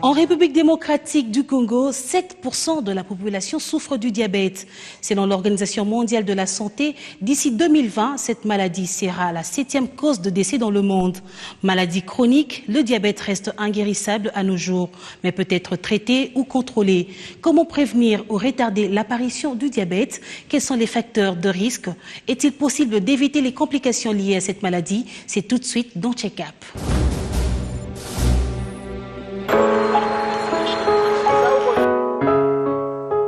En République démocratique du Congo, 7% de la population souffre du diabète. Selon l'Organisation mondiale de la santé, d'ici 2020, cette maladie sera la 7e cause de décès dans le monde. Maladie chronique, le diabète reste inguérissable à nos jours, mais peut être traité ou contrôlé. Comment prévenir ou retarder l'apparition du diabète? Quels sont les facteurs de risque? Est-il possible d'éviter les complications liées à cette maladie? C'est tout de suite dans Check-up.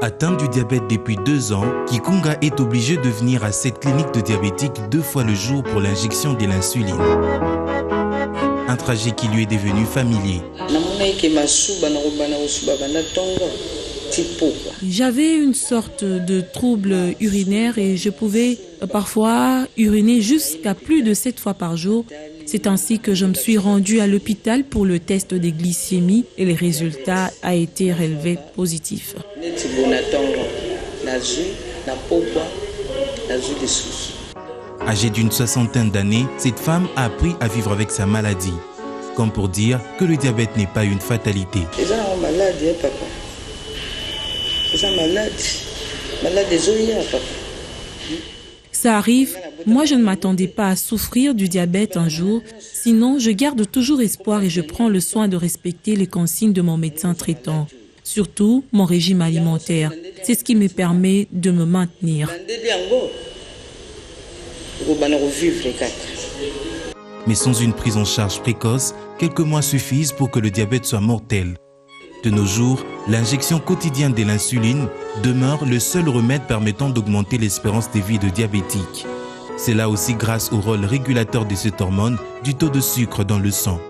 Atteint du diabète depuis 2 ans, Kikunga est obligé de venir à cette clinique de diabétique 2 fois le jour pour l'injection de l'insuline. Un trajet qui lui est devenu familier. J'avais une sorte de trouble urinaire et je pouvais parfois uriner jusqu'à plus de 7 fois par jour. C'est ainsi que je me suis rendue à l'hôpital pour le test des glycémies et les résultats ont été relevés positifs. Âgée d'une 60aine d'années, cette femme a appris à vivre avec sa maladie. Comme pour dire que le diabète n'est pas une fatalité. Ça arrive, moi je ne m'attendais pas à souffrir du diabète un jour, sinon je garde toujours espoir et je prends le soin de respecter les consignes de mon médecin traitant. Surtout mon régime alimentaire, c'est ce qui me permet de me maintenir. Mais sans une prise en charge précoce, quelques mois suffisent pour que le diabète soit mortel. De nos jours, l'injection quotidienne de l'insuline demeure le seul remède permettant d'augmenter l'espérance de vie de diabétiques. C'est là aussi grâce au rôle régulateur de cette hormone du taux de sucre dans le sang.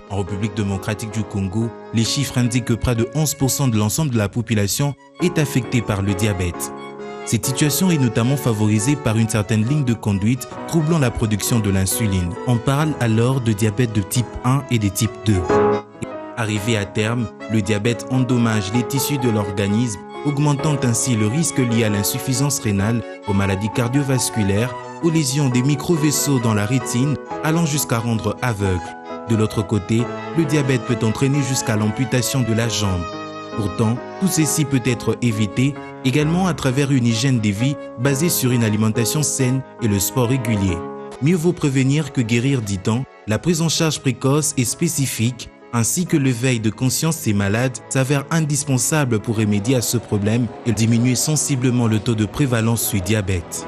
En République démocratique du Congo, les chiffres indiquent que près de 11% de l'ensemble de la population est affectée par le diabète. Cette situation est notamment favorisée par une certaine ligne de conduite troublant la production de l'insuline. On parle alors de diabète de type 1 et de type 2. Arrivé à terme, le diabète endommage les tissus de l'organisme, augmentant ainsi le risque lié à l'insuffisance rénale, aux maladies cardiovasculaires, aux lésions des micro-vaisseaux dans la rétine, allant jusqu'à rendre aveugle. De l'autre côté, le diabète peut entraîner jusqu'à l'amputation de la jambe. Pourtant, tout ceci peut être évité également à travers une hygiène de vie basée sur une alimentation saine et le sport régulier. Mieux vaut prévenir que guérir, dit-on. La prise en charge précoce et spécifique, ainsi que l'éveil de conscience des malades, s'avère indispensable pour remédier à ce problème et diminuer sensiblement le taux de prévalence du diabète.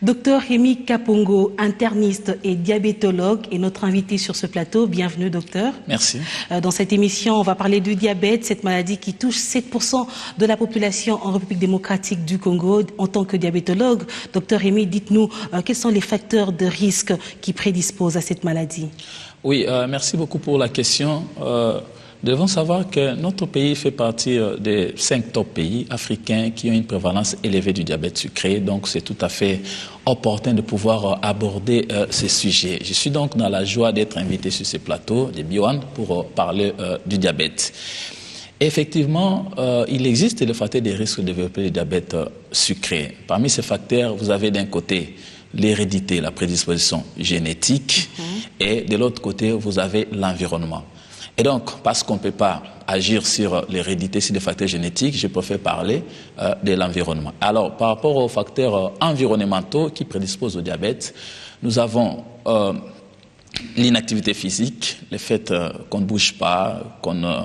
Docteur Rémi Kapongo, interniste et diabétologue, est notre invité sur ce plateau. Bienvenue, docteur. Merci. Dans cette émission, on va parler du diabète, cette maladie qui touche 7% de la population en République démocratique du Congo. En tant que diabétologue, docteur Rémi, dites-nous quels sont les facteurs de risque qui prédisposent à cette maladie? Oui, merci beaucoup pour la question. Nous devons savoir que notre pays fait partie des 5 top pays africains qui ont une prévalence élevée du diabète sucré. Donc, c'est tout à fait opportun de pouvoir aborder ces sujets. Je suis donc dans la joie d'être invité sur ce plateau de Biwan pour parler du diabète. Effectivement, il existe le facteur des risques de développer le diabète sucré. Parmi ces facteurs, vous avez d'un côté l'hérédité, la prédisposition génétique, et de l'autre côté, vous avez l'environnement. Et donc, parce qu'on ne peut pas agir sur l'hérédité, sur les facteurs génétiques, je préfère parler de l'environnement. Alors, par rapport aux facteurs environnementaux qui prédisposent au diabète, nous avons l'inactivité physique, le fait qu'on ne bouge pas, qu'on ne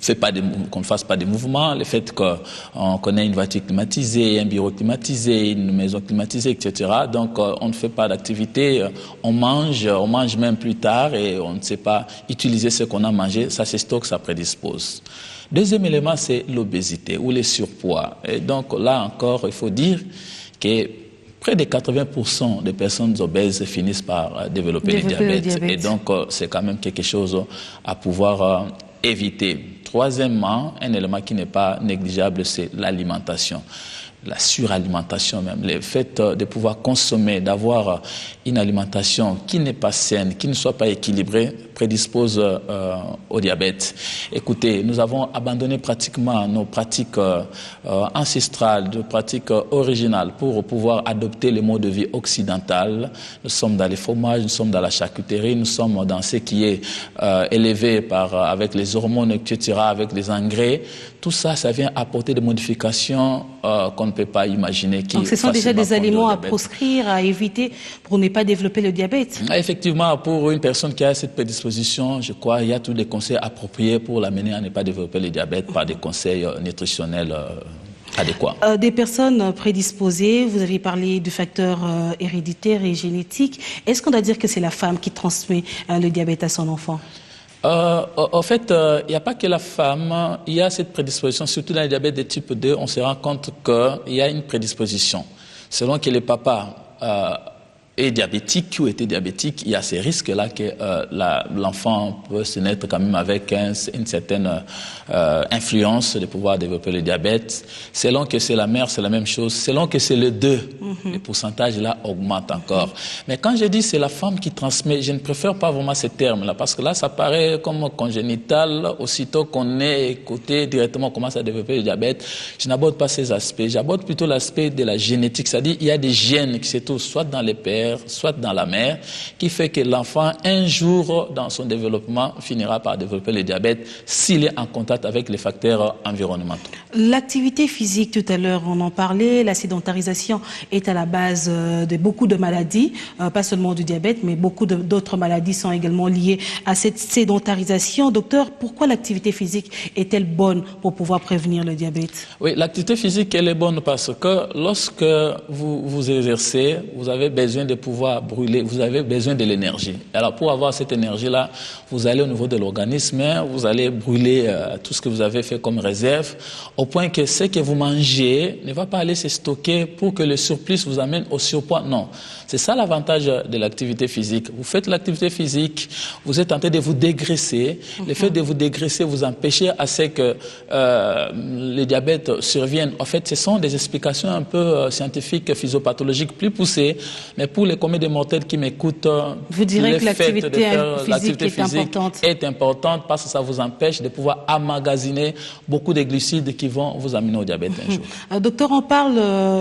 fasse pas de mouvements, le fait qu'on connaît une voiture climatisée, un bureau climatisé, une maison climatisée, etc. Donc on ne fait pas d'activité, on mange même plus tard et on ne sait pas utiliser ce qu'on a mangé, ça c'est stocke, ça prédispose. Deuxième élément, c'est l'obésité ou le surpoids. Et donc là encore, il faut dire que près de 80% des personnes obèses finissent par développer le diabète. Et donc, c'est quand même quelque chose à pouvoir éviter. Troisièmement, un élément qui n'est pas négligeable, c'est l'alimentation. la suralimentation même, le fait de pouvoir consommer, d'avoir une alimentation qui n'est pas saine, qui ne soit pas équilibrée, prédispose au diabète. Écoutez, nous avons abandonné pratiquement nos pratiques ancestrales, de pratiques originales pour pouvoir adopter le mode de vie occidental. Nous sommes dans les fromages, nous sommes dans la charcuterie, nous sommes dans ce qui est élevé avec les hormones, etc., avec les engrais. Tout ça, ça vient apporter des modifications qu'on ne peut pas imaginer. Donc ce sont déjà des aliments à proscrire, à éviter pour ne pas développer le diabète. Effectivement, pour une personne qui a cette prédisposition, je crois il y a tous les conseils appropriés pour l'amener à ne pas développer le diabète par des conseils nutritionnels adéquats. Des personnes prédisposées, vous avez parlé du facteur héréditaire et génétique. Est-ce qu'on doit dire que c'est la femme qui transmet le diabète à son enfant? En fait, il n'y a pas que la femme, il y a cette prédisposition, surtout dans le diabète de type 2, on se rend compte qu'il y a une prédisposition. Selon que le papa est diabétique ou était diabétique, il y a ces risques-là que l'enfant peut se naître quand même avec une certaine influence de pouvoir développer le diabète. Selon que c'est la mère, c'est la même chose. Selon que c'est le 2, le pourcentage là augmente encore. Mais quand je dis c'est la femme qui transmet, je ne préfère pas vraiment ce terme-là, parce que là, ça paraît comme congénital. Aussitôt qu'on est écouté directement, on commence à développer le diabète. Je n'aborde pas ces aspects. J'aborde plutôt l'aspect de la génétique, c'est-à-dire il y a des gènes qui se trouvent soit dans les pères, soit dans la mère, qui fait que l'enfant, un jour, dans son développement, finira par développer le diabète s'il est en contact avec les facteurs environnementaux. L'activité physique, tout à l'heure, on en parlait, la sédentarisation est à la base de beaucoup de maladies, pas seulement du diabète, mais beaucoup d'autres maladies sont également liées à cette sédentarisation. Docteur, pourquoi l'activité physique est-elle bonne pour pouvoir prévenir le diabète? Oui, l'activité physique, elle est bonne parce que lorsque vous exercez, vous avez besoin de pouvoir brûler, vous avez besoin de l'énergie. Alors pour avoir cette énergie-là, vous allez au niveau de l'organisme, vous allez brûler tout ce que vous avez fait comme réserve, au point que ce que vous mangez ne va pas aller se stocker pour que le surplus vous amène au surpoids. Non, c'est ça l'avantage de l'activité physique. Vous faites l'activité physique, vous êtes en train de vous dégraisser. Le fait de vous dégraisser vous empêchez à ce que le diabète survienne. En fait, ce sont des explications un peu scientifiques, physiopathologiques plus poussées, mais pour les communs des mortels qui m'écoutent, vous direz que l'activité physique est importante parce que ça vous empêche de pouvoir emmagasiner beaucoup de glucides qui vont vous amener au diabète un jour. Docteur, on parle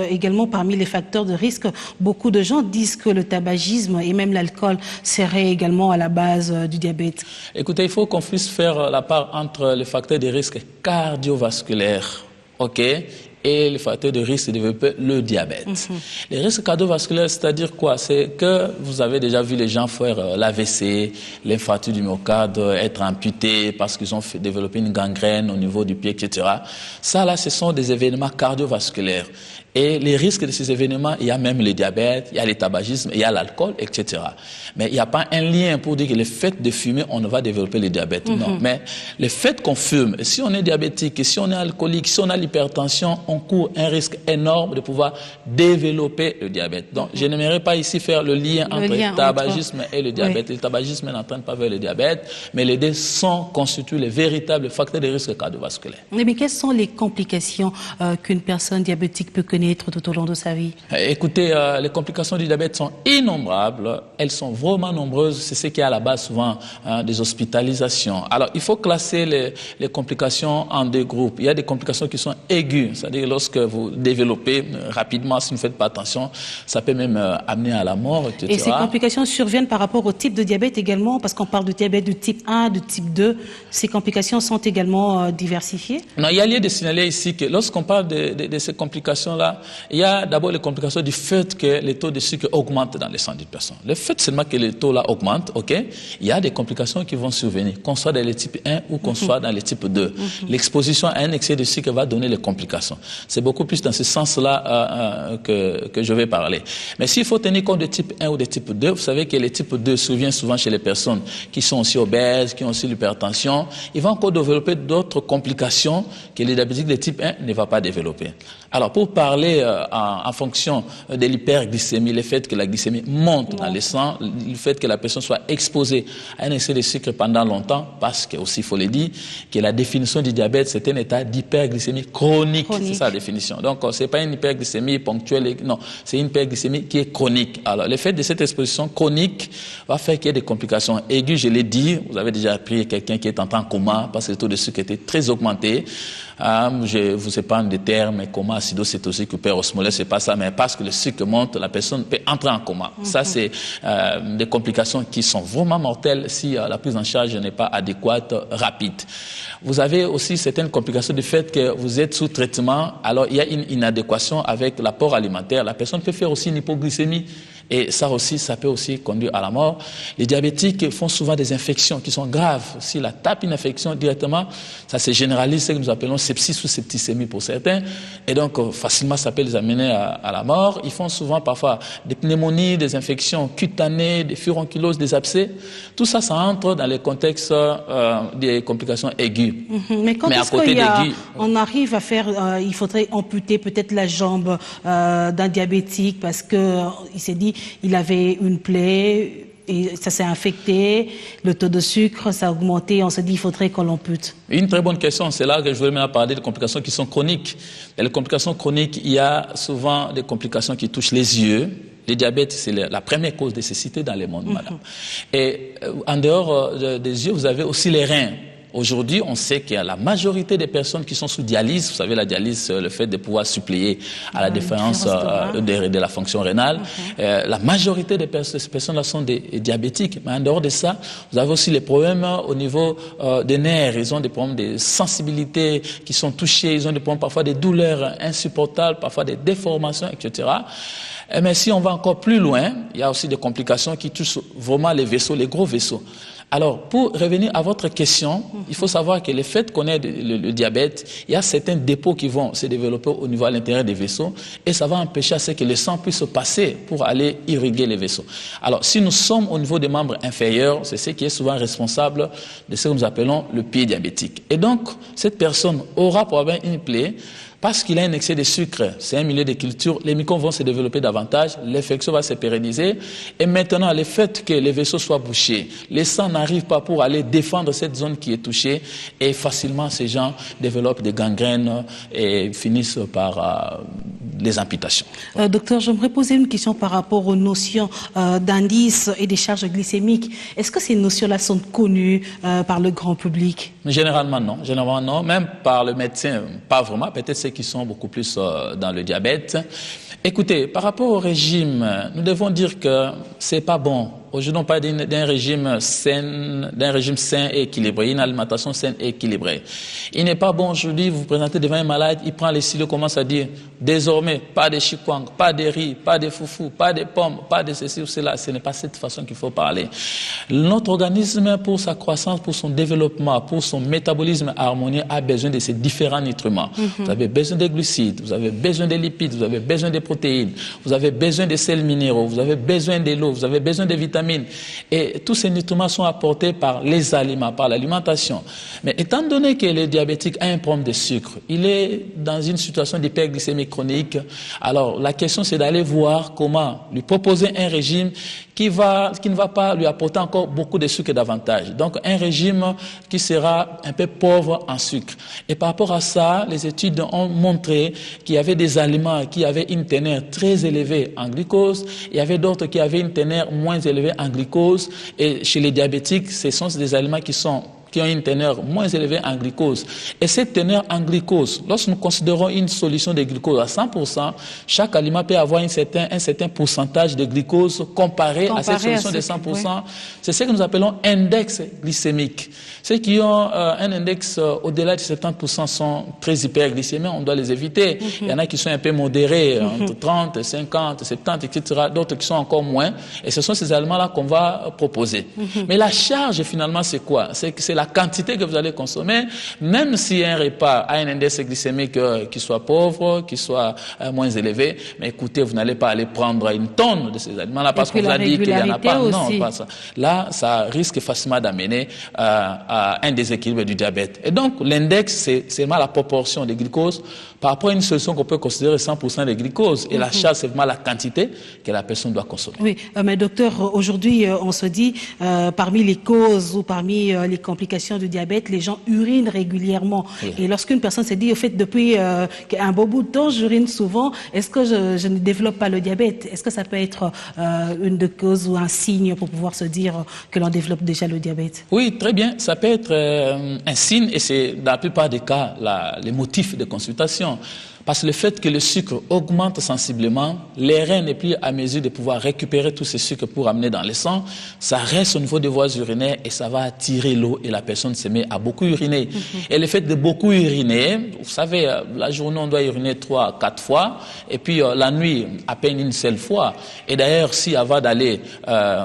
également parmi les facteurs de risque. Beaucoup de gens disent que le tabagisme et même l'alcool seraient également à la base du diabète. Écoutez, il faut qu'on puisse faire la part entre les facteurs de risque cardiovasculaires, et les facteurs de risque de développer le diabète. Les risques cardiovasculaires, c'est-à-dire quoi? C'est que vous avez déjà vu les gens faire l'AVC, l'infarctus du myocarde, être amputés parce qu'ils ont développé une gangrène au niveau du pied, etc. Ça, là, ce sont des événements cardiovasculaires. Et les risques de ces événements, il y a même le diabète, il y a le tabagisme, il y a l'alcool, etc. Mais il n'y a pas un lien pour dire que le fait de fumer, on va développer le diabète. Non, mais le fait qu'on fume, si on est diabétique, si on est alcoolique, si on a l'hypertension, on court un risque énorme de pouvoir développer le diabète. Donc, je n'aimerais pas ici faire le lien entre le tabagisme et le diabète. Le tabagisme n'entraîne pas vers le diabète, mais les deux constituent les véritables facteurs de risque cardiovasculaire. Mais quelles sont les complications qu'une personne diabétique peut connaître tout au long de sa vie? Écoutez, les complications du diabète sont innombrables. Elles sont vraiment nombreuses. C'est ce qui est à la base souvent des hospitalisations. Alors, il faut classer les complications en deux groupes. Il y a des complications qui sont aiguës, c'est-à-dire lorsque vous développez rapidement, si vous ne faites pas attention, ça peut même amener à la mort, etc. Et ces complications surviennent par rapport au type de diabète également, parce qu'on parle de diabète de type 1, de type 2. Ces complications sont également diversifiées? Non, il y a lieu de signaler ici que lorsqu'on parle de ces complications-là, il y a d'abord les complications du fait que les taux de sucre augmentent dans les sangs d'une personne. Le fait seulement que les taux là augmentent, il y a des complications qui vont survenir, qu'on soit dans les types 1 ou qu'on soit dans les types 2. L'exposition à un excès de sucre va donner les complications. C'est beaucoup plus dans ce sens-là que je vais parler. Mais s'il faut tenir compte des types 1 ou des types 2, vous savez que les types 2 surviennent souvent chez les personnes qui sont aussi obèses, qui ont aussi l'hypertension. Ils vont encore développer d'autres complications que les diabétiques de type 1 ne vont pas développer. Alors, pour parler en fonction de l'hyperglycémie, le fait que la glycémie monte dans le sang, le fait que la personne soit exposée à un excès de sucre pendant longtemps, parce que aussi, il faut le dire, que la définition du diabète, c'est un état d'hyperglycémie chronique. C'est ça la définition. Donc, ce n'est pas une hyperglycémie ponctuelle, non, c'est une hyperglycémie qui est chronique. Alors, l'effet de cette exposition chronique va faire qu'il y ait des complications aiguës, je l'ai dit. Vous avez déjà appris quelqu'un qui est entré en coma parce que le taux de sucre était très augmenté. Je vous épargne des termes, coma acidocétosique ou hyperosmolaire, c'est pas ça, mais parce que le sucre monte, la personne peut entrer en coma. Ça, c'est des complications qui sont vraiment mortelles si la prise en charge n'est pas adéquate, rapide. Vous avez aussi certaines complications du fait que vous êtes sous traitement, alors il y a une inadéquation avec l'apport alimentaire. La personne peut faire aussi une hypoglycémie. Et ça aussi, ça peut aussi conduire à la mort. Les diabétiques font souvent des infections qui sont graves. Si la tape une infection directement, ça se généralise, ce que nous appelons sepsis ou septicémie pour certains. Et donc, facilement, ça peut les amener à la mort. Ils font souvent parfois des pneumonies, des infections cutanées, des furonculoses, des abcès. Tout ça, ça entre dans les contextes des complications aiguës. Mais quand est-ce qu'on arrive à faire, il faudrait amputer peut-être la jambe d'un diabétique parce qu'il s'est dit il avait une plaie et ça s'est infecté, le taux de sucre ça a augmenté, on se dit il faudrait qu'on l'ampute. Une très bonne question, c'est là que je voulais maintenant parler des complications qui sont chroniques. Et les complications chroniques, il y a souvent des complications qui touchent les yeux. Le diabète, c'est la première cause de cécité dans le monde, madame. Et en dehors des yeux, vous avez aussi les reins. Aujourd'hui, on sait qu'il y a la majorité des personnes qui sont sous dialyse. Vous savez, la dialyse, le fait de pouvoir suppléer à la différence de la fonction rénale. La majorité des ces personnes-là sont des diabétiques. Mais en dehors de ça, vous avez aussi les problèmes au niveau des nerfs. Ils ont des problèmes de sensibilité qui sont touchés. Ils ont des problèmes, parfois des douleurs insupportables, parfois des déformations, etc. Mais si on va encore plus loin, il y a aussi des complications qui touchent vraiment les vaisseaux, les gros vaisseaux. Alors, pour revenir à votre question, il faut savoir que le fait qu'on ait le diabète, il y a certains dépôts qui vont se développer au niveau à l'intérieur des vaisseaux et ça va empêcher à ce que le sang puisse passer pour aller irriguer les vaisseaux. Alors, si nous sommes au niveau des membres inférieurs, c'est ce qui est souvent responsable de ce que nous appelons le pied diabétique. Et donc, cette personne aura probablement une plaie parce qu'il a un excès de sucre. C'est un milieu de culture, les microbes vont se développer davantage, l'infection va se pérenniser. Et maintenant, le fait que les vaisseaux soient bouchés, les sangs n'arrivent pas pour aller défendre cette zone qui est touchée, et facilement ces gens développent des gangrènes et finissent par les amputations. Docteur, j'aimerais poser une question par rapport aux notions d'indice et des charges glycémiques. Est-ce que ces notions-là sont connues par le grand public? Généralement non, même par le médecin, pas vraiment, peut-être ceux qui sont beaucoup plus dans le diabète. Écoutez, par rapport au régime, nous devons dire que c'est pas bon. Aujourd'hui, on parle d'un régime sain et équilibré, une alimentation saine et équilibrée. Il n'est pas bon aujourd'hui, vous vous présentez devant un malade, il prend les silos, commence à dire, désormais, pas de chikwang, pas de riz, pas de foufou, pas de pommes, pas de ceci ou cela. Ce n'est pas cette façon qu'il faut parler. Notre organisme, pour sa croissance, pour son développement, pour son métabolisme harmonieux, a besoin de ces différents nutriments. Vous avez besoin des glucides, vous avez besoin des lipides, vous avez besoin des protéines, vous avez besoin des sels minéraux, vous avez besoin de l'eau, vous avez besoin des vitamines. Et tous ces nutriments sont apportés par les aliments, par l'alimentation. Mais étant donné que le diabétique a un problème de sucre, il est dans une situation d'hyperglycémie chronique, alors la question c'est d'aller voir comment lui proposer un régime qui ne va pas lui apporter encore beaucoup de sucre davantage. Donc un régime qui sera un peu pauvre en sucre. Et par rapport à ça, les études ont montré qu'il y avait des aliments qui avaient une teneur très élevée en glucose, il y avait d'autres qui avaient une teneur moins élevée en glucose. Et chez les diabétiques, ce sont des aliments qui ont une teneur moins élevée en glucose. Et cette teneur en glucose, lorsque nous considérons une solution de glucose à 100%, chaque aliment peut avoir un certain pourcentage de glucose comparé à cette solution de 100%. Oui. C'est ce que nous appelons index glycémique. Ceux qui ont un index au-delà de 70% sont très hyperglycémiques, on doit les éviter. Il y en a qui sont un peu modérés, entre 30, 50, 70, etc. D'autres qui sont encore moins. Et ce sont ces aliments-là qu'on va proposer. Mais la charge, finalement, c'est quoi? C'est la quantité que vous allez consommer, même si un repas a un index glycémique qui soit pauvre, qui soit moins élevé, mais écoutez, vous n'allez pas aller prendre une tonne de ces aliments-là parce qu'on vous a dit qu'il n'y en a pas. Non, pas ça. Là, ça risque facilement d'amener à un déséquilibre du diabète. Et donc, l'index, c'est seulement la proportion de glucose par rapport à une solution qu'on peut considérer 100% de glucose. Et la charge, c'est vraiment la quantité que la personne doit consommer. Oui, mais docteur, aujourd'hui, on se dit, parmi les causes ou parmi les complications complications du diabète, les gens urinent régulièrement. Oui. Et lorsqu'une personne se dit, au fait, depuis un beau bout de temps, j'urine souvent, est-ce que je ne développe pas le diabète? Est-ce que ça peut être une des causes ou un signe pour pouvoir se dire que l'on développe déjà le diabète? Oui, très bien. Ça peut être un signe et c'est dans la plupart des cas les motifs de consultation. Parce que le fait que le sucre augmente sensiblement, les reins n'est plus à mesure de pouvoir récupérer tous ces sucres pour amener dans le sang, ça reste au niveau des voies urinaires et ça va attirer l'eau et la personne se met à beaucoup uriner. Et le fait de beaucoup uriner, vous savez, la journée on doit uriner 3 à 4 fois et puis la nuit à peine une seule fois. Et d'ailleurs, si avant d'aller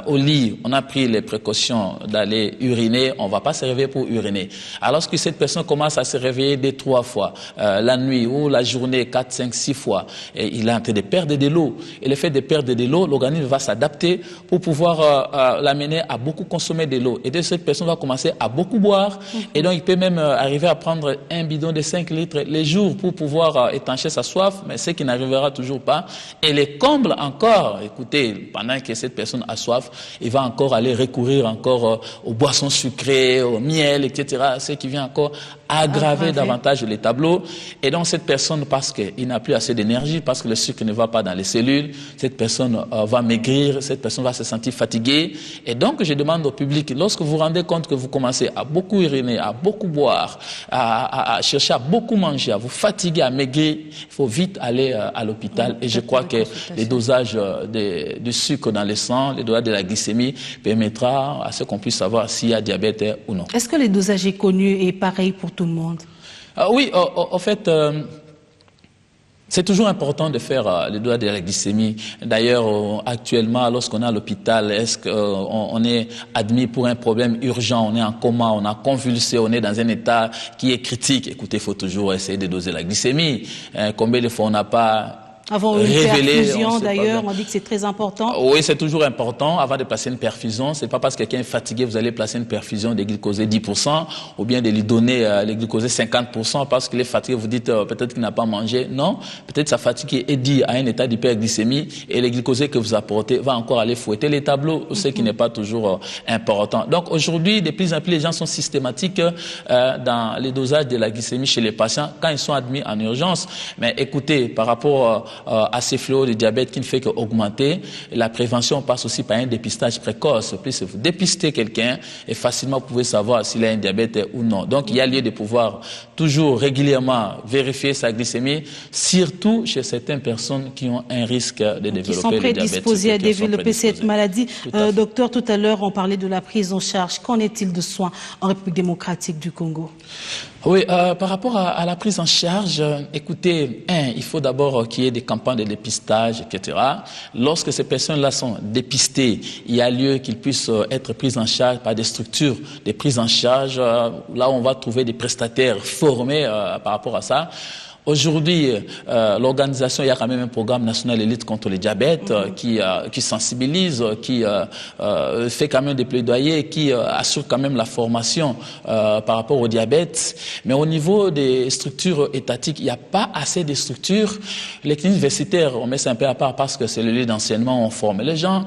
au lit, on a pris les précautions d'aller uriner, on ne va pas se réveiller pour uriner. Alors que cette personne commence à se réveiller dès 3 fois la nuit ou la journée 4, 5, 6 fois, et il est en train de perdre de l'eau. Et le fait de perdre de l'eau, l'organisme va s'adapter pour pouvoir l'amener à beaucoup consommer de l'eau. Et donc cette personne va commencer à beaucoup boire, et donc il peut même arriver à prendre un bidon de 5 litres les jours pour pouvoir étancher sa soif, mais ce qui n'arrivera toujours pas. Et les combles encore, écoutez, pendant que cette personne a soif, il va encore aller recourir encore aux boissons sucrées, au miel, etc., ce qui vient encore aggraver davantage les tableaux. Et donc cette personne, parce qu'il n'a plus assez d'énergie, parce que le sucre ne va pas dans les cellules, cette personne va maigrir, cette personne va se sentir fatiguée. Et donc je demande au public, lorsque vous vous rendez compte que vous commencez à beaucoup uriner, à beaucoup boire, à chercher à beaucoup manger, à vous fatiguer, à maigrir, il faut vite aller à l'hôpital. Et je crois que les dosages de sucre dans le sang, les dosages de la glycémie permettra à ce qu'on puisse savoir s'il y a diabète ou non. Est-ce que le dosage est connu et pareil pour tout le monde? Oui, en fait, c'est toujours important de faire le dosage de la glycémie. D'ailleurs, actuellement, lorsqu'on est à l'hôpital, est-ce qu'on est admis pour un problème urgent, on est en coma, on a convulsé, on est dans un état qui est critique? Écoutez, il faut toujours essayer de doser la glycémie. Combien de fois on n'a pas avant une perfusion, d'ailleurs, on dit que c'est très important. Oui, c'est toujours important. Avant de placer une perfusion, c'est pas parce que quelqu'un est fatigué, vous allez placer une perfusion de glucosé 10%, ou bien de lui donner le glucosé 50%, parce qu'il est fatigué, vous dites peut-être qu'il n'a pas mangé. Non, peut-être sa fatigue est due à un état d'hyperglycémie, et le glucosé que vous apportez va encore aller fouetter les tableaux, ce qui n'est pas toujours important. Donc aujourd'hui, de plus en plus, les gens sont systématiques dans les dosages de la glycémie chez les patients quand ils sont admis en urgence. Mais écoutez, par rapport à ces fléaux de diabète qui ne fait qu'augmenter, la prévention passe aussi par un dépistage précoce. Plus vous dépistez quelqu'un et facilement vous pouvez savoir s'il a un diabète ou non. Donc il y a lieu de pouvoir toujours régulièrement vérifier sa glycémie, surtout chez certaines personnes qui ont un risque de développer le diabète. Qui sont prédisposées à développer cette maladie. Docteur, tout à l'heure on parlait de la prise en charge. Qu'en est-il de soins en République démocratique du Congo? Oui, par rapport à la prise en charge, écoutez, il faut d'abord qu'il y ait des campagnes de dépistage, etc. Lorsque ces personnes-là sont dépistées, il y a lieu qu'ils puissent être prises en charge par des structures de prise en charge, là où on va trouver des prestataires formés par rapport à ça. Aujourd'hui, l'organisation, il y a quand même un programme national de lutte contre le diabète qui sensibilise, qui fait quand même des plaidoyers, qui assure quand même la formation par rapport au diabète. Mais au niveau des structures étatiques, il n'y a pas assez de structures. Les cliniques universitaires, on met ça un peu à part parce que c'est le lieu d'enseignement, on forme les gens.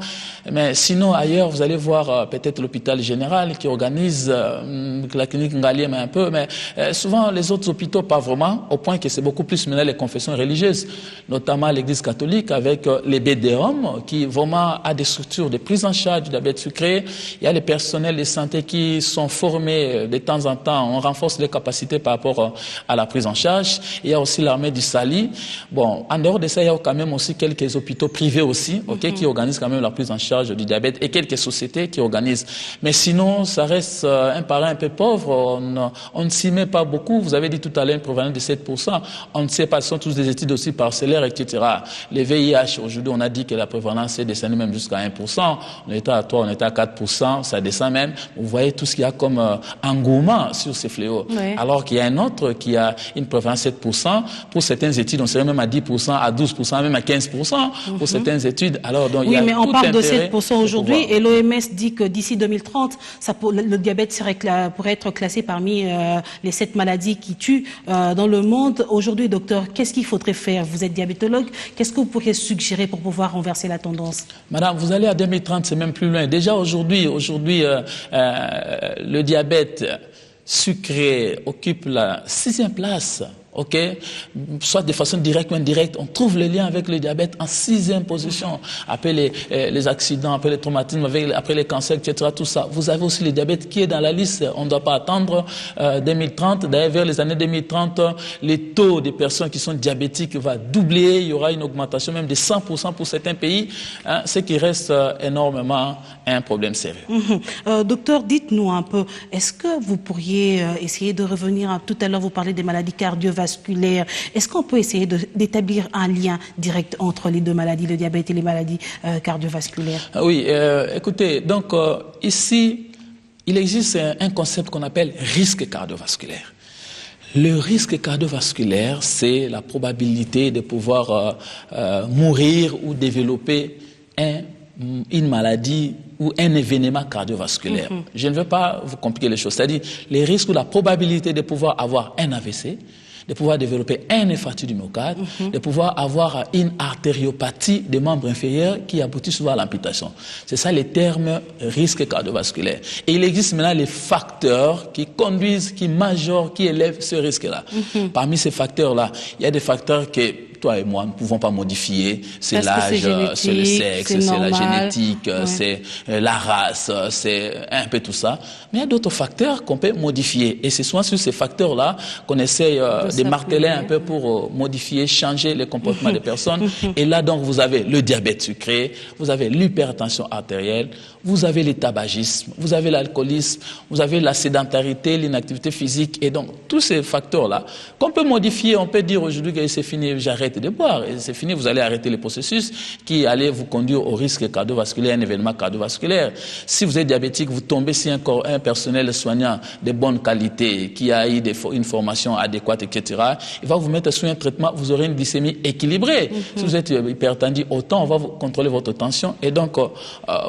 Mais sinon, ailleurs, vous allez voir peut-être l'hôpital général qui organise la clinique Ngaliem un peu, mais souvent les autres hôpitaux, pas vraiment, au point que c'est beaucoup plus maintenant les confessions religieuses, notamment l'église catholique avec les BDOM qui vraiment a des structures de prise en charge du diabète sucré. Il y a les personnels de santé qui sont formés de temps en temps, on renforce les capacités par rapport à la prise en charge. Il y a aussi l'armée du Sali. Bon, en dehors de ça, il y a quand même aussi quelques hôpitaux privés aussi, qui organisent quand même la prise en charge du diabète et quelques sociétés qui organisent. Mais sinon, ça reste un parent un peu pauvre, on ne s'y met pas beaucoup. Vous avez dit tout à l'heure une prévalence de 7%. On ne sait pas, ce sont tous des études aussi parcellaires, etc. Les VIH, aujourd'hui, on a dit que la prévalence est descendue même jusqu'à 1%. On était à 3, on était à 4%, ça descend même. Vous voyez tout ce qu'il y a comme engouement sur ces fléaux. Oui. Alors qu'il y a un autre qui a une prévalence de 7%. Pour certaines études, on serait même à 10%, à 12%, même à 15% pour certaines études. Alors, donc, oui, il y a mais on parle de 7% aujourd'hui et l'OMS dit que d'ici 2030, le diabète pourrait être classé parmi les 7 maladies qui tuent dans le monde. Aujourd'hui, aujourd'hui, docteur, qu'est-ce qu'il faudrait faire? Vous êtes diabétologue, qu'est-ce que vous pourriez suggérer pour pouvoir renverser la tendance? Madame, vous allez à 2030, c'est même plus loin. Déjà aujourd'hui, le diabète sucré occupe la 6e place. Ok, soit de façon directe ou indirecte, on trouve le lien avec le diabète en 6e position. Après les accidents, après les traumatismes, après les cancers, etc. Tout ça. Vous avez aussi le diabète qui est dans la liste. On ne doit pas attendre 2030. D'ailleurs, vers les années 2030, les taux des personnes qui sont diabétiques va doubler. Il y aura une augmentation même de 100% pour certains pays, hein, ce qui reste énormément un problème sérieux. Docteur, dites-nous un peu, est-ce que vous pourriez essayer de revenir, tout à l'heure vous parlez des maladies cardiovasculaires, est-ce qu'on peut essayer d'établir un lien direct entre les deux maladies, le diabète et les maladies cardiovasculaires? Oui, écoutez, donc ici, il existe un concept qu'on appelle risque cardiovasculaire. Le risque cardiovasculaire, c'est la probabilité de pouvoir mourir ou développer une maladie ou un événement cardiovasculaire. Je ne veux pas vous compliquer les choses, c'est-à-dire les risques ou la probabilité de pouvoir avoir un AVC, de pouvoir développer un infarctus du myocarde, de pouvoir avoir une artériopathie des membres inférieurs qui aboutit souvent à l'amputation. C'est ça les termes risque cardiovasculaire. Et il existe maintenant les facteurs qui conduisent, qui majorent, qui élèvent ce risque-là. Parmi ces facteurs-là, il y a des facteurs que toi et moi ne pouvons pas modifier. C'est l'âge, c'est le sexe, c'est la génétique, c'est la race, c'est un peu tout ça. Mais il y a d'autres facteurs qu'on peut modifier. Et c'est souvent sur ces facteurs-là qu'on essaie de marteler un peu pour modifier, changer les comportements des personnes. Et là, donc, vous avez le diabète sucré, vous avez l'hypertension artérielle, vous avez le tabagisme, vous avez l'alcoolisme, vous avez la sédentarité, l'inactivité physique. Et donc, tous ces facteurs-là, qu'on peut modifier, on peut dire aujourd'hui que c'est fini, j'arrête de boire, et c'est fini, vous allez arrêter les processus qui allaient vous conduire au risque cardiovasculaire, un événement cardiovasculaire. Si vous êtes diabétique, vous tombez sur un personnel soignant de bonne qualité, qui a eu une formation adéquate, etc., il va vous mettre sur un traitement, vous aurez une glycémie équilibrée. Si vous êtes hypertendu, autant on va vous contrôler votre tension. Et donc,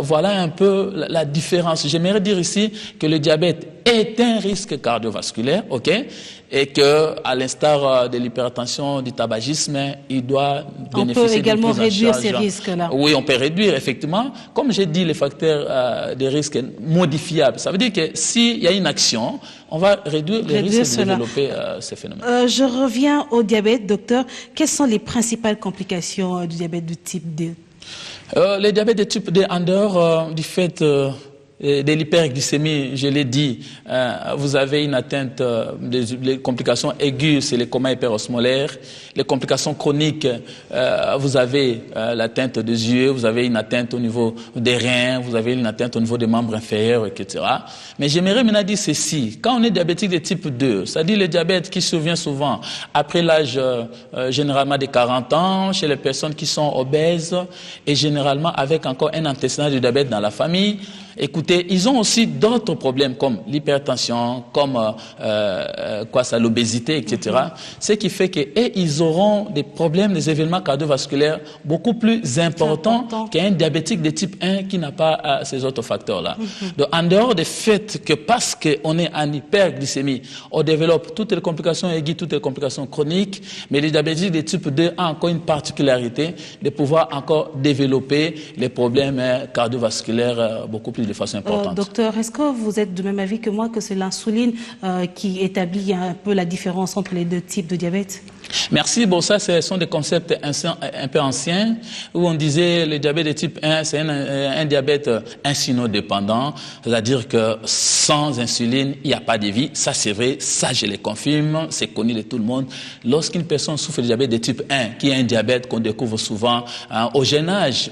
voilà un peu la différence. J'aimerais dire ici que le diabète est un risque cardiovasculaire, ok, et que, à l'instar de l'hypertension, du tabagisme, il doit bénéficier. On peut également réduire ces risques-là. Oui, on peut réduire, effectivement. Comme j'ai dit, les facteurs de risque modifiables. Ça veut dire que s'il y a une action, on va réduire les risques de développer ces phénomènes. Je reviens au diabète, docteur. Quelles sont les principales complications du diabète de type 2? Le diabète de type 2, en dehors du fait de l'hyperglycémie, je l'ai dit, vous avez une atteinte des complications aiguës, c'est les comas hyperosmolaires. Les complications chroniques, vous avez l'atteinte des yeux, vous avez une atteinte au niveau des reins, vous avez une atteinte au niveau des membres inférieurs, etc. Mais j'aimerais maintenant dire ceci. Quand on est diabétique de type 2, c'est-à-dire le diabète qui survient souvent après l'âge généralement de 40 ans, chez les personnes qui sont obèses et généralement avec encore un antécédent de diabète dans la famille, écoutez, ils ont aussi d'autres problèmes comme l'hypertension, comme l'obésité, etc. Ce qui fait qu'ils auront des problèmes, des événements cardiovasculaires beaucoup plus importants qu'un diabétique de type 1 qui n'a pas ces autres facteurs-là. Donc, en dehors du fait que parce qu'on est en hyperglycémie, on développe toutes les complications aiguës, toutes les complications chroniques, mais les diabétiques de type 2 ont encore une particularité de pouvoir encore développer les problèmes cardiovasculaires beaucoup plus de façon importante. Docteur, est-ce que vous êtes du même avis que moi que c'est l'insuline qui établit un peu la différence entre les deux types de diabète? Merci. Bon, ça, ce sont des concepts un peu anciens où on disait le diabète de type 1, c'est un diabète insulinodépendant, c'est-à-dire que sans insuline, il n'y a pas de vie. Ça, c'est vrai. Ça, je le confirme. C'est connu de tout le monde. Lorsqu'une personne souffre de diabète de type 1, qui est un diabète qu'on découvre souvent au jeune âge,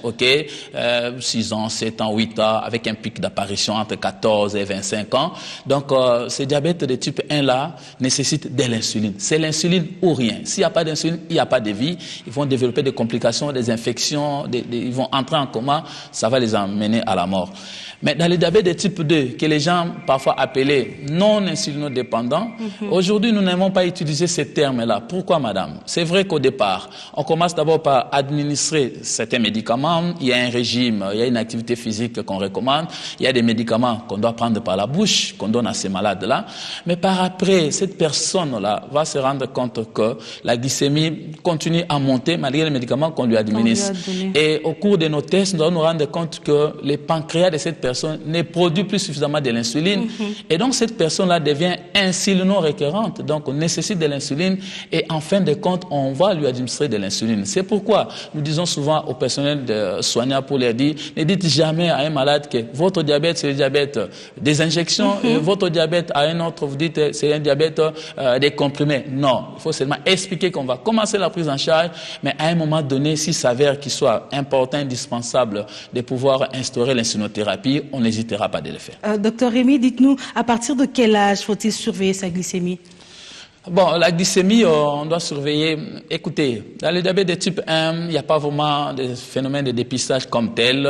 6 ans, 7 ans, 8 ans, avec un pic d'apparition entre 14 et 25 ans. Donc, ce diabète de type 1-là nécessite de l'insuline. C'est l'insuline ou rien. S'il n'y a pas d'insuline, il n'y a pas de vie. Ils vont développer des complications, des infections, ils vont entrer en coma, ça va les emmener à la mort. Mais dans le diabète de type 2, que les gens parfois appelaient non insulinodépendant, aujourd'hui, nous n'aimons pas utiliser ces termes-là. Pourquoi, madame? C'est vrai qu'au départ, on commence d'abord par administrer certains médicaments. Il y a un régime, il y a une activité physique qu'on recommande. Il y a des médicaments qu'on doit prendre par la bouche, qu'on donne à ces malades-là. Mais par après, cette personne-là va se rendre compte que la glycémie continue à monter malgré les médicaments qu'on lui administre. Et au cours de nos tests, nous allons nous rendre compte que le pancréas de cette personne ne produit plus suffisamment de l'insuline. Et donc, cette personne-là devient insulino-récurrente. Donc, on nécessite de l'insuline et en fin de compte, on va lui administrer de l'insuline. C'est pourquoi nous disons souvent au personnel de soignants pour leur dire, ne dites jamais à un malade que votre diabète, c'est le diabète des injections, et votre diabète à un autre, vous dites c'est un diabète des comprimés. Non, il faut seulement expliquer qu'on va commencer la prise en charge, mais à un moment donné, s'il s'avère qu'il soit important, indispensable de pouvoir instaurer l'insulinothérapie, on n'hésitera pas de le faire. Docteur Rémy, dites-nous, à partir de quel âge faut-il surveiller sa glycémie? Bon, la glycémie, on doit surveiller. Écoutez, dans le diabète de type 1, il n'y a pas vraiment de phénomène de dépistage comme tel.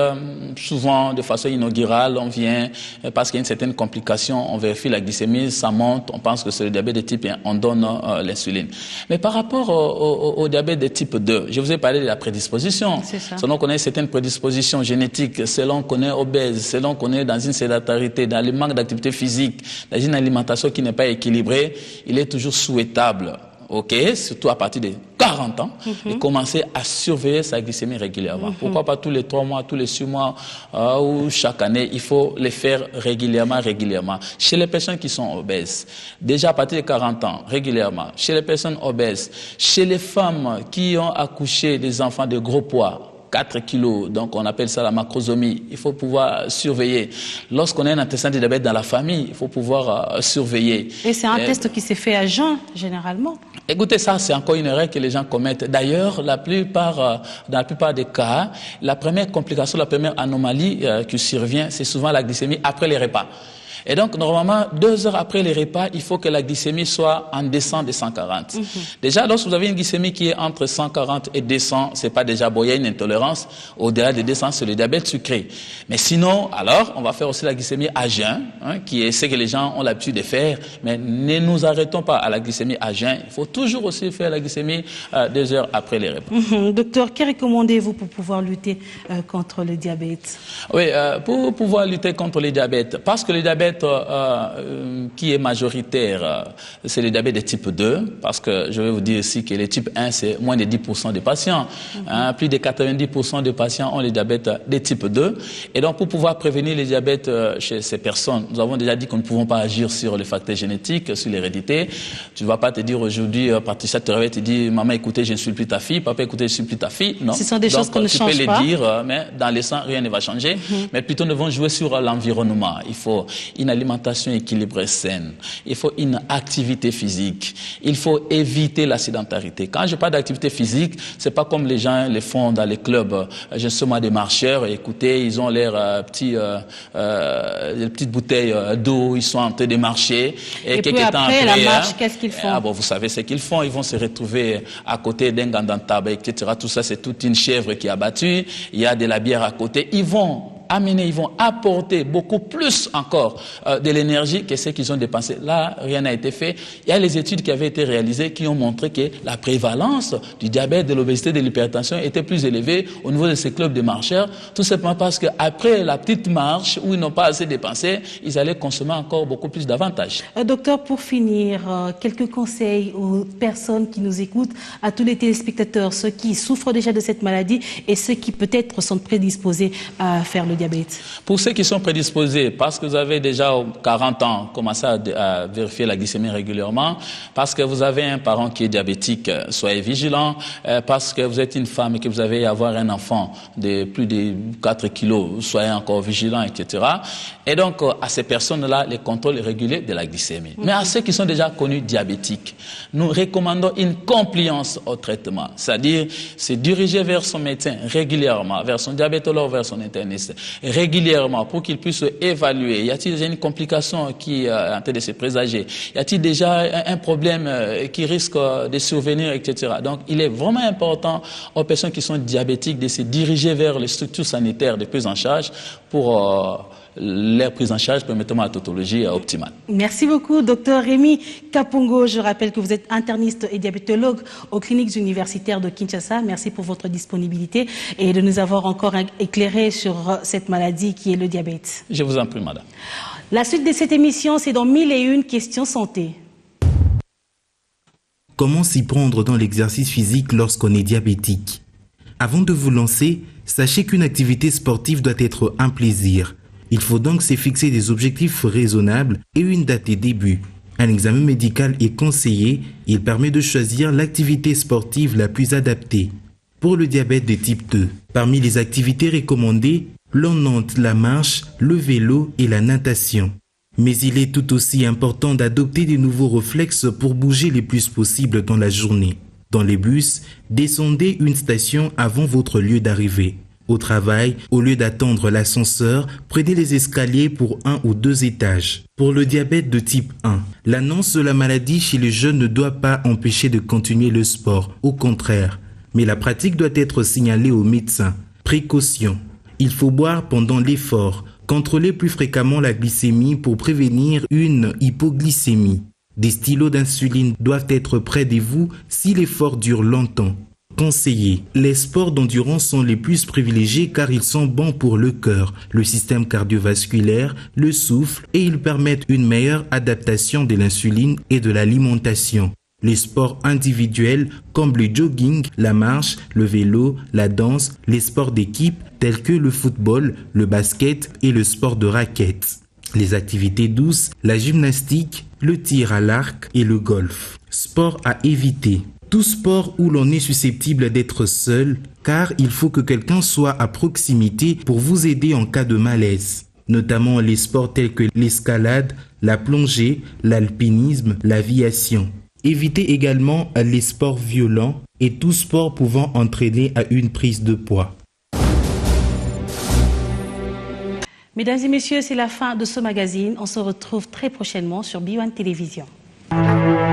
Souvent, de façon inaugurale, on vient, parce qu'il y a une certaine complication, on vérifie la glycémie, ça monte, on pense que c'est le diabète de type 1, on donne l'insuline. Mais par rapport au diabète de type 2, je vous ai parlé de la prédisposition. C'est ça. Selon qu'on ait certaines prédispositions génétiques, selon qu'on est obèse, selon qu'on est dans une sédentarité, dans le manque d'activité physique, dans une alimentation qui n'est pas équilibrée, il est toujours souhaitable, surtout à partir de 40 ans, de commencer à surveiller sa glycémie régulièrement. Pourquoi pas tous les 3 mois, tous les 6 mois ou chaque année, il faut les faire régulièrement. Chez les personnes qui sont obèses, déjà à partir de 40 ans, régulièrement. Chez les personnes obèses, chez les femmes qui ont accouché des enfants de gros poids, 4 kilos, donc on appelle ça la macrosomie. Il faut pouvoir surveiller. Lorsqu'on a un antécédent de diabète dans la famille, il faut pouvoir surveiller. Et c'est un test qui s'est fait à jeun, généralement. Écoutez, ça, c'est encore une erreur que les gens commettent. D'ailleurs, dans la plupart des cas, la première complication, la première anomalie qui survient, c'est souvent la glycémie après les repas. Et donc, normalement, 2 heures après les repas, il faut que la glycémie soit en descente de 140. Déjà, lorsque vous avez une glycémie qui est entre 140 et 200, c'est pas déjà bon, il y a une intolérance. Au-delà de 200, c'est le diabète sucré. Mais sinon, alors, on va faire aussi la glycémie à jeun, qui est ce que les gens ont l'habitude de faire. Mais ne nous arrêtons pas à la glycémie à jeun. Il faut toujours aussi faire la glycémie 2 heures après les repas. Docteur, que recommandez-vous pour pouvoir lutter contre le diabète? Oui, pour pouvoir lutter contre le diabète, parce que le diabète qui est majoritaire, c'est le diabète de type 2, parce que je vais vous dire aussi que le type 1, c'est moins de 10% des patients. Plus de 90% des patients ont le diabète de type 2. Et donc, pour pouvoir prévenir le diabète chez ces personnes, nous avons déjà dit que nous ne pouvons pas agir sur les facteurs génétiques, sur l'hérédité. Tu ne vas pas te dire aujourd'hui, Patricia te réveille et te dit, maman, écoutez, je ne suis plus ta fille, papa, écoutez, je ne suis plus ta fille. Non. Ce sont des choses qu'on ne change pas. Tu peux les dire, mais dans les sangs, rien ne va changer. Mais plutôt, nous devons jouer sur l'environnement. Il faut une alimentation équilibrée saine, il faut une activité physique, il faut éviter la sédentarité. Quand je parle d'activité physique, c'est pas comme les gens le font dans les clubs. J'ai souvent des marcheurs, écoutez, ils ont l'air petites bouteilles d'eau, ils sont en train de marcher. Et puis après la marche, qu'est-ce qu'ils font? Vous savez ce qu'ils font, ils vont se retrouver à côté d'un gandantaba, etc. Tout ça, c'est toute une chèvre qui est abattue, il y a de la bière à côté, ils vont apporter beaucoup plus encore de l'énergie que ce qu'ils ont dépensé. Là, rien n'a été fait. Il y a les études qui avaient été réalisées qui ont montré que la prévalence du diabète, de l'obésité, de l'hypertension était plus élevée au niveau de ces clubs de marcheurs, tout simplement parce qu'après la petite marche où ils n'ont pas assez dépensé, ils allaient consommer encore beaucoup plus d'avantages. Docteur, pour finir, quelques conseils aux personnes qui nous écoutent, à tous les téléspectateurs, ceux qui souffrent déjà de cette maladie et ceux qui peut-être sont prédisposés à faire le diabète. Pour ceux qui sont prédisposés, parce que vous avez déjà 40 ans commencé à vérifier la glycémie régulièrement, parce que vous avez un parent qui est diabétique, soyez vigilant, parce que vous êtes une femme et que vous avez avoir un enfant de plus de 4 kilos, soyez encore vigilant, etc. Et donc, à ces personnes-là, les contrôles réguliers de la glycémie. Mais à ceux qui sont déjà connus diabétiques, nous recommandons une compliance au traitement, c'est-à-dire se diriger vers son médecin régulièrement, vers son diabétologue, vers son interniste, régulièrement pour qu'il puisse évaluer. Y a-t-il déjà une complication qui est en train de se présager? Y a-t-il déjà un problème qui risque de survenir, etc. Donc, il est vraiment important aux personnes qui sont diabétiques de se diriger vers les structures sanitaires de prise en charge pour leur prise en charge permettant la tautologie optimale. Merci beaucoup, docteur Rémy Kapongo. Je rappelle que vous êtes interniste et diabétologue aux cliniques universitaires de Kinshasa. Merci pour votre disponibilité et de nous avoir encore éclairé sur cette maladie qui est le diabète. Je vous en prie, madame. La suite de cette émission, c'est dans 1001 questions santé. Comment s'y prendre dans l'exercice physique lorsqu'on est diabétique? Avant de vous lancer, sachez qu'une activité sportive doit être un plaisir. Il faut donc se fixer des objectifs raisonnables et une date de début. Un examen médical est conseillé, il permet de choisir l'activité sportive la plus adaptée. Pour le diabète de type 2, parmi les activités recommandées, l'on note la marche, le vélo et la natation. Mais il est tout aussi important d'adopter de nouveaux réflexes pour bouger le plus possible dans la journée. Dans les bus, descendez une station avant votre lieu d'arrivée. Au travail, au lieu d'attendre l'ascenseur, prenez les escaliers pour 1 ou 2 étages. Pour le diabète de type 1, l'annonce de la maladie chez les jeunes ne doit pas empêcher de continuer le sport, au contraire. Mais la pratique doit être signalée au médecin. Précaution. Il faut boire pendant l'effort. Contrôlez plus fréquemment la glycémie pour prévenir une hypoglycémie. Des stylos d'insuline doivent être près de vous si l'effort dure longtemps. Conseillé. Les sports d'endurance sont les plus privilégiés car ils sont bons pour le cœur, le système cardiovasculaire, le souffle et ils permettent une meilleure adaptation de l'insuline et de l'alimentation. Les sports individuels comme le jogging, la marche, le vélo, la danse, les sports d'équipe tels que le football, le basket et le sport de raquette. Les activités douces, la gymnastique, le tir à l'arc et le golf. Sport à éviter. Tout sport où l'on est susceptible d'être seul car il faut que quelqu'un soit à proximité pour vous aider en cas de malaise. Notamment les sports tels que l'escalade, la plongée, l'alpinisme, l'aviation. Évitez également les sports violents et tout sport pouvant entraîner à une prise de poids. Mesdames et messieurs, c'est la fin de ce magazine. On se retrouve très prochainement sur B1 Télévision.